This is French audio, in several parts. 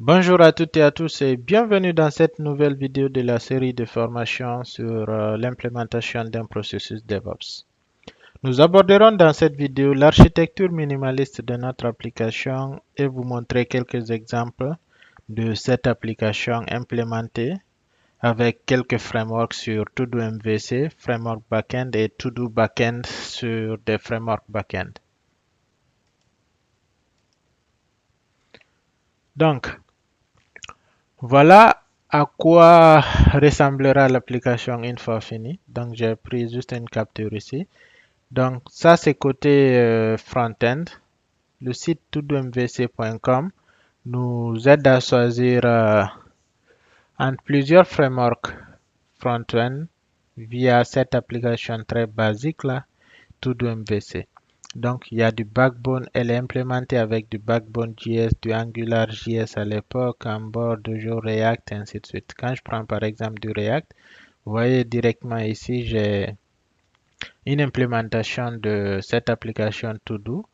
Bonjour à toutes et à tous et bienvenue dans cette nouvelle vidéo de la série de formations sur l'implémentation d'un processus DevOps. Nous aborderons dans cette vidéo l'architecture minimaliste de notre application et vous montrer quelques exemples de cette application implémentée avec quelques frameworks sur Todo MVC, framework backend et Todo backend sur des frameworks backend. Donc, voilà à quoi ressemblera l'application une fois finie. Donc, j'ai pris juste une capture ici. Donc, ça, c'est côté front-end. Le site todomvc.com nous aide à choisir entre plusieurs frameworks front-end via cette application très basique là, TodoMVC. Donc, il y a du Backbone, elle est implémentée avec du Backbone JS, du Angular JS à l'époque, en bord de jour React, et ainsi de suite. Quand je prends par exemple du React, vous voyez directement ici, j'ai une implémentation de cette application To-Do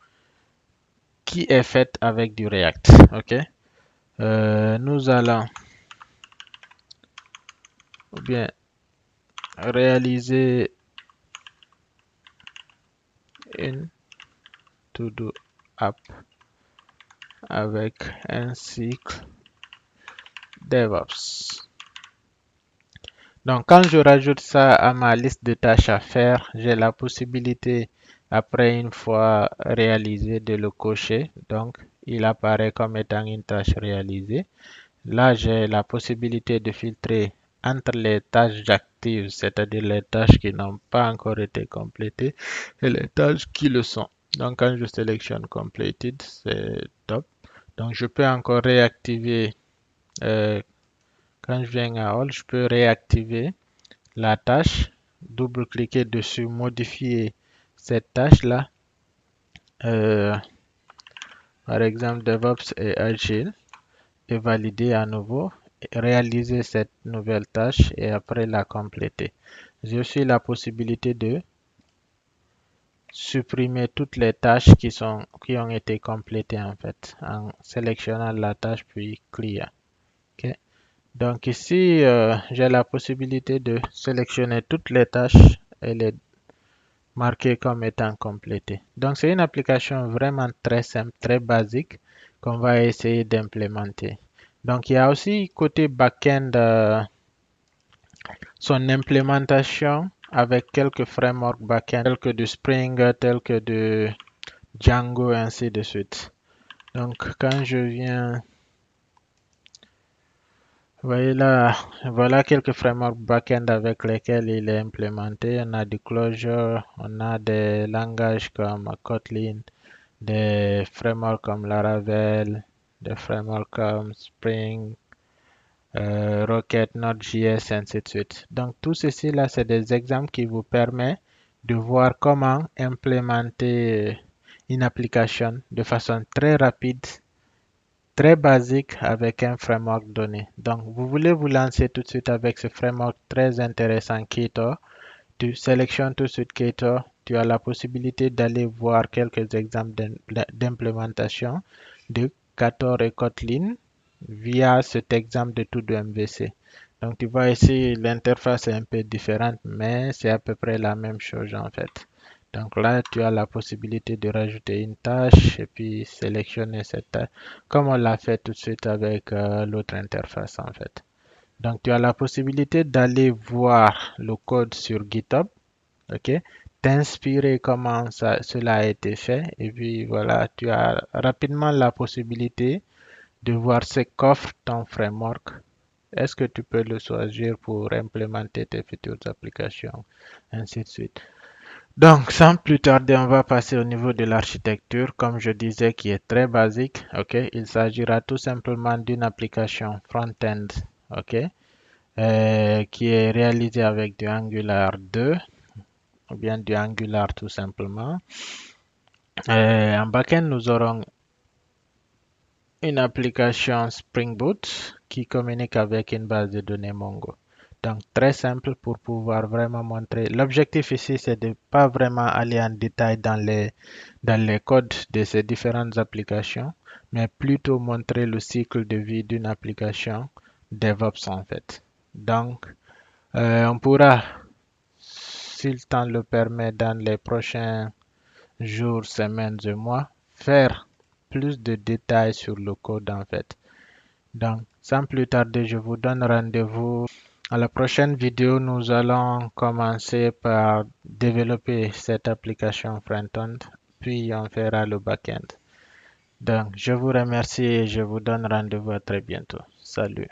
qui est faite avec du React. Ok. Nous allons ou bien réaliser une To-Do app avec un cycle DevOps. Donc, quand je rajoute ça à ma liste de tâches à faire, j'ai la possibilité, après une fois réalisé, de le cocher. Donc, il apparaît comme étant une tâche réalisée. Là, j'ai la possibilité de filtrer entre les tâches actives, c'est-à-dire les tâches qui n'ont pas encore été complétées, et les tâches qui le sont. Donc, quand je sélectionne Completed, c'est top. Donc, je peux encore réactiver, euh, quand je viens à All, je peux réactiver la tâche, double-cliquer dessus, modifier cette tâche-là, euh, par exemple DevOps et Agile, et valider à nouveau, réaliser cette nouvelle tâche et après la compléter. J'ai aussi la possibilité de supprimer toutes les tâches qui ont été complétées en fait, en sélectionnant la tâche puis Clear. Ok. Donc ici, j'ai la possibilité de sélectionner toutes les tâches et les marqué comme étant complété. Donc c'est une application vraiment très simple, très basique qu'on va essayer d'implémenter. Donc il y a aussi côté backend son implémentation avec quelques frameworks backend tels que du Spring, tels que du Django, ainsi de suite. Donc quand je viens, vous voyez là, voilà quelques frameworks backend avec lesquels il est implémenté. On a du Clojure, on a des langages comme Kotlin, des frameworks comme Laravel, des frameworks comme Spring, Rocket, Node.js, ainsi de suite. Donc tout ceci là, c'est des exemples qui vous permettent de voir comment implémenter une application de façon très rapide, très basique avec un framework donné. Donc vous voulez vous lancer tout de suite avec ce framework très intéressant Ktor. Tu sélectionnes tout de suite Ktor. Tu as la possibilité d'aller voir quelques exemples d'implémentation de Ktor et Kotlin via cet exemple de tout de MVC. Donc tu vois ici, l'interface est un peu différente, mais c'est à peu près la même chose en fait. Donc là, tu as la possibilité de rajouter une tâche et puis sélectionner cette tâche, comme on l'a fait tout de suite avec l'autre interface en fait. Donc tu as la possibilité d'aller voir le code sur GitHub, ok, t'inspirer comment cela a été fait et puis voilà, tu as rapidement la possibilité de voir ce qu'offre ton framework. Est-ce que tu peux le choisir pour implémenter tes futures applications, ainsi de suite. Donc, sans plus tarder, on va passer au niveau de l'architecture, comme je disais, qui est très basique. Ok, il s'agira tout simplement d'une application front-end, ok, qui est réalisée avec du Angular 2 ou bien du Angular tout simplement. En backend, nous aurons une application Spring Boot qui communique avec une base de données Mongo. Donc très simple pour pouvoir vraiment montrer. L'objectif ici, c'est de pas vraiment aller en détail dans les codes de ces différentes applications, mais plutôt montrer le cycle de vie d'une application DevOps en fait. Donc, on pourra, si le temps le permet, dans les prochains jours, semaines et mois, faire plus de détails sur le code en fait. Donc, sans plus tarder, je vous donne rendez-vous à la prochaine vidéo. Nous allons commencer par développer cette application front-end, puis on fera le back-end. Donc, je vous remercie et je vous donne rendez-vous à très bientôt. Salut.